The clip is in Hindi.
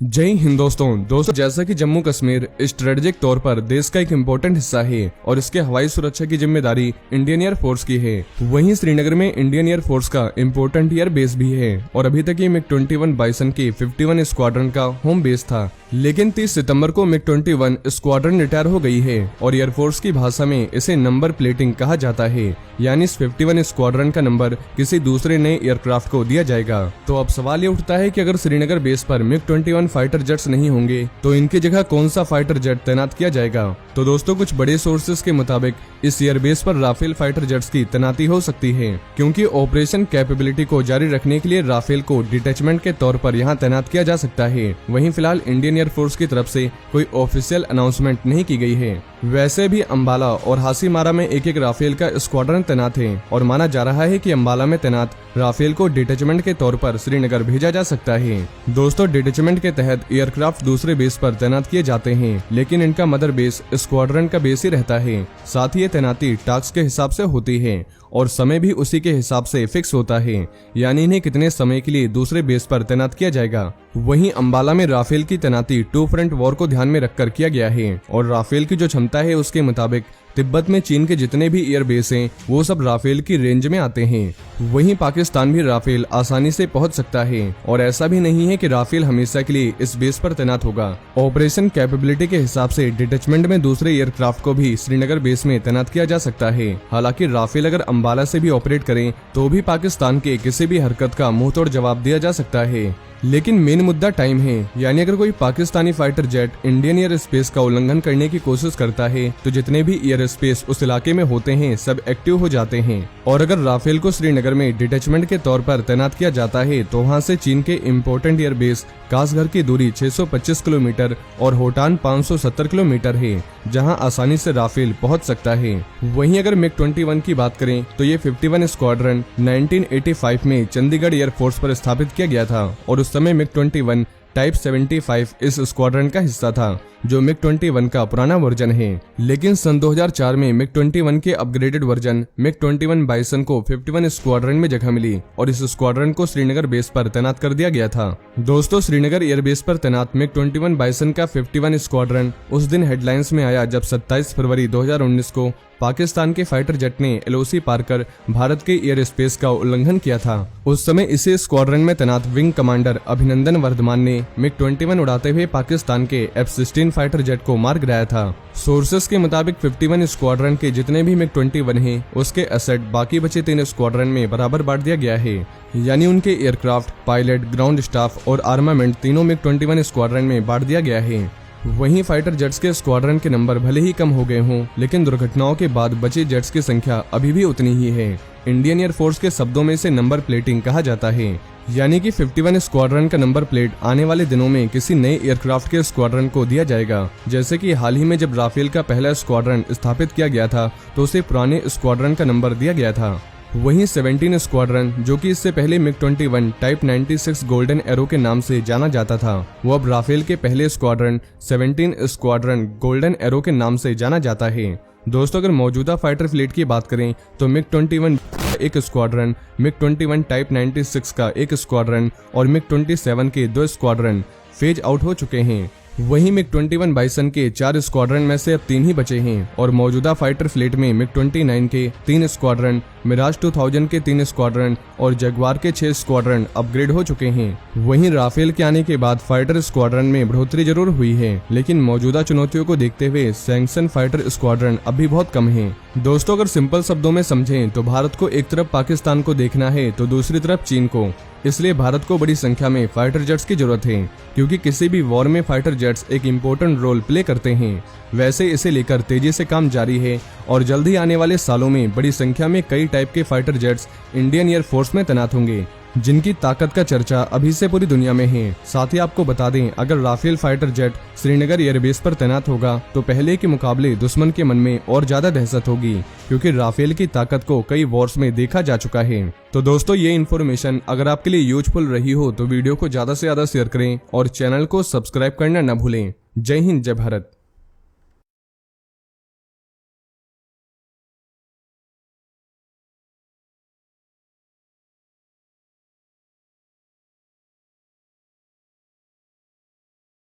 जय हिंद दोस्तों जैसा कि जम्मू कश्मीर स्ट्रेटेजिक तौर पर देश का एक इम्पोर्टेंट हिस्सा है और इसके हवाई सुरक्षा की जिम्मेदारी इंडियन एयर फोर्स की है। वहीं श्रीनगर में इंडियन एयर फोर्स का इम्पोर्टेंट एयर बेस भी है और अभी तक ये MiG-21 बाइसन की 51 स्क्वाड्रन का होम बेस था। लेकिन 30 सितंबर को MiG-21 स्क्वाड्रन रिटायर हो गई है और एयरफोर्स की भाषा में इसे नंबर प्लेटिंग कहा जाता है, यानी इस 51 स्क्वाड्रन का नंबर किसी दूसरे नए एयरक्राफ्ट को दिया जाएगा। तो अब सवाल ये उठता है कि अगर श्रीनगर बेस पर MiG-21 फाइटर जेट्स नहीं होंगे तो इनकी जगह कौन सा फाइटर जेट तैनात किया जाएगा। तो दोस्तों कुछ बड़े सोर्सेस के मुताबिक इस एयरबेस पर राफेल फाइटर जेट्स की तैनाती हो सकती है, क्योंकि ऑपरेशन कैपेबिलिटी को जारी रखने के लिए राफेल को डिटैचमेंट के तौर पर यहां तैनात किया जा सकता है। वहीं फिलहाल इंडियन एयरफोर्स की तरफ से कोई ऑफिशियल अनाउंसमेंट नहीं की गई है। वैसे भी अंबाला और हासीमारा में एक राफेल का स्क्वाड्रन तैनात है और माना जा रहा है कि अंबाला में तैनात राफेल को डिटैचमेंट के तौर पर श्रीनगर भेजा जा सकता है। दोस्तों डिटैचमेंट के तहत एयरक्राफ्ट दूसरे बेस पर तैनात किए जाते हैं, लेकिन इनका मदर बेस स्क्वाड्रन का बेस ही रहता है। साथ ही ये तैनाती टास्क के हिसाब से होती है और समय भी उसी के हिसाब से फिक्स होता है, यानी इन्हें कितने समय के लिए दूसरे बेस पर तैनात किया जाएगा। वहीं अंबाला में राफेल की तैनाती टू फ्रंट वॉर को ध्यान में रखकर किया गया है और राफेल की जो क्षमता है उसके मुताबिक तिब्बत में चीन के जितने भी एयर बेस हैं वो सब राफेल की रेंज में आते हैं। वहीं पाकिस्तान भी राफेल आसानी से पहुंच सकता है और ऐसा भी नहीं है कि राफेल हमेशा के लिए इस बेस पर तैनात होगा। ऑपरेशन कैपेबिलिटी के हिसाब से डिटैचमेंट में दूसरे एयरक्राफ्ट को भी श्रीनगर बेस में तैनात किया जा सकता है। हालांकि राफेल अगर अंबाला से भी ऑपरेट करे तो भी पाकिस्तान के किसी भी हरकत का मुंहतोड़ जवाब दिया जा सकता है। लेकिन मेन मुद्दा टाइम है, यानी अगर कोई Pakistani fighter jet Indian air space का उल्लंघन करने की कोशिश करता है तो जितने भी एयर स्पेस उस इलाके में होते हैं सब एक्टिव हो जाते हैं। और अगर राफेल को श्रीनगर में डिटैचमेंट के तौर पर तैनात किया जाता है तो वहां से चीन के इम्पोर्टेंट एयर बेस कासगढ़ की दूरी 625 किलोमीटर और होटान 570 किलोमीटर है, जहां आसानी से राफेल पहुंच सकता है। वहीं अगर MiG-21 की बात करें तो ये 51 स्क्वाड्रन 1985 में चंडीगढ़ एयरफोर्स पर स्थापित किया गया था और उस समय MiG-21 टाइप 75 इस स्क्वाड्रन का हिस्सा था, जो MiG-21 का पुराना वर्जन है। लेकिन सन 2004 में MiG-21 के अपग्रेडेड वर्जन MiG-21 बाइसन को 51 स्क्वाड्रन में जगह मिली और इस स्क्वाड्रन को श्रीनगर बेस पर तैनात कर दिया गया था। दोस्तों श्रीनगर एयरबेस पर तैनात MiG-21 बाइसन का 51 स्क्वाड्रन उस दिन हेडलाइंस में आया जब 27 फरवरी 2019 को पाकिस्तान के फाइटर जेट ने LOC पार कर भारत के एयर स्पेस का उल्लंघन किया था। उस समय इसी स्क्वाड्रन में तैनात विंग कमांडर अभिनंदन वर्धमान ने MiG-21 उड़ाते हुए पाकिस्तान के F-16 फाइटर जेट को मार गिराया था। सोर्सेस के मुताबिक 51 स्क्वाड्रन के जितने भी MiG-21 हैं उसके एसेट बाकी बचे 3 स्क्वाड्रन में बराबर बांट दिया गया है, यानी उनके एयरक्राफ्ट, पायलट, ग्राउंड स्टाफ और आर्मामेंट तीनों MiG-21 स्क्वाड्रन में बांट दिया गया है। वहीं फाइटर जेट्स के स्क्वाड्रन के नंबर भले ही कम हो गए हों, लेकिन दुर्घटनाओं के बाद बचे जेट्स की संख्या अभी भी उतनी ही है। इंडियन एयरफोर्स के शब्दों में से नंबर प्लेटिंग कहा जाता है, यानी कि 51 स्क्वाड्रन का नंबर प्लेट आने वाले दिनों में किसी नए एयरक्राफ्ट के स्क्वाड्रन को दिया जाएगा। जैसे कि हाल ही में जब राफेल का पहला स्क्वाड्रन स्थापित किया गया था तो उसे पुराने स्क्वाड्रन का नंबर दिया गया था। वहीं 17 स्क्वाड्रन, जो कि इससे पहले MiG-21 टाइप 96 गोल्डन एरो के नाम से जाना जाता था, वो अब राफेल के पहले स्क्वाड्रन 17 स्क्वाड्रन गोल्डन एरो के नाम से जाना जाता है। दोस्तों अगर मौजूदा फाइटर फ्लीट की बात करें तो MiG-21 एक स्क्वाड्रन, MiG-21 टाइप 96 का एक स्क्वाड्रन और MiG-27 के 2 स्क्वाड्रन फेज आउट हो चुके हैं। वहीं MiG-21 बाइसन के 4 स्क्वाड्रन में से अब 3 ही बचे हैं और मौजूदा फाइटर फ्लीट में MiG-29 के 3 स्क्वाड्रन, मिराज 2000 के 3 स्क्वाड्रन और जगुआर के 6 स्क्वाड्रन अपग्रेड हो चुके हैं। वहीं राफेल के आने के बाद फाइटर स्क्वाड्रन में बढ़ोतरी जरूर हुई है, लेकिन मौजूदा चुनौतियों को देखते हुए सैंक्शन फाइटर स्क्वाड्रन अब भी बहुत कम है। दोस्तों अगर सिंपल शब्दों में समझें तो भारत को एक तरफ पाकिस्तान को देखना है तो दूसरी तरफ चीन को, इसलिए भारत को बड़ी संख्या में फाइटर जेट्स की जरूरत है, क्योंकि किसी भी वॉर में फाइटर जेट्स एक इम्पोर्टेंट रोल प्ले करते हैं। वैसे इसे लेकर तेजी से काम जारी है और जल्द ही आने वाले सालों में बड़ी संख्या में कई टाइप के fighter jets Indian air force में तैनात होंगे, जिनकी ताकत का चर्चा अभी से पूरी दुनिया में है। साथ ही आपको बता दें अगर Rafale fighter jet Srinagar airbase पर तैनात होगा तो पहले के मुकाबले दुश्मन के मन में और ज्यादा दहशत होगी, क्योंकि राफेल की ताकत को कई वॉर्स में देखा जा चुका है। तो दोस्तों ये इन्फॉर्मेशन अगर आपके लिए यूजफुल रही हो तो वीडियो को ज्यादा से ज्यादा शेयर करें और चैनल को सब्सक्राइब करना न भूलें। जय हिंद, जय भारत।